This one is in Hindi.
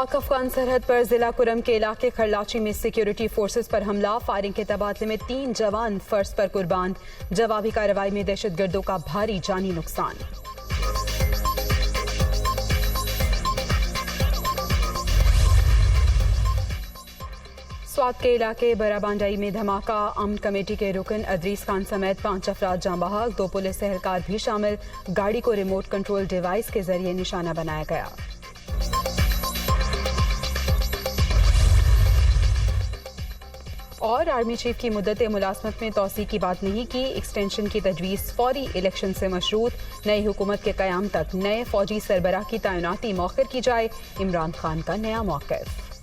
पाक अफगान सरहद पर जिला कुरम के इलाके खरलाची में सिक्योरिटी फोर्सेस पर हमला, फायरिंग के तबादले में 3 जवान फर्ज पर कुर्बान। जवाबी कार्रवाई में दहशतगर्दों का भारी जानी नुकसान। स्वात के इलाके बराबांडाई में धमाका, अमन कमेटी के रुकन अदरीस खान समेत 5 अफराद जाँ बहक, 2 पुलिस एहलकार भी शामिल। गाड़ी को रिमोट कंट्रोल डिवाइस के जरिए निशाना बनाया गया। और आर्मी चीफ की मुद्दत मुलाजमत में तोसी की बात नहीं की, एक्सटेंशन की तजवीज़ फौरी इलेक्शन से मशरूत। नई हुकूमत के क़याम तक नए फौजी सरबराह की तैनाती मौखर की जाए, इमरान खान का नया मौक़िफ़।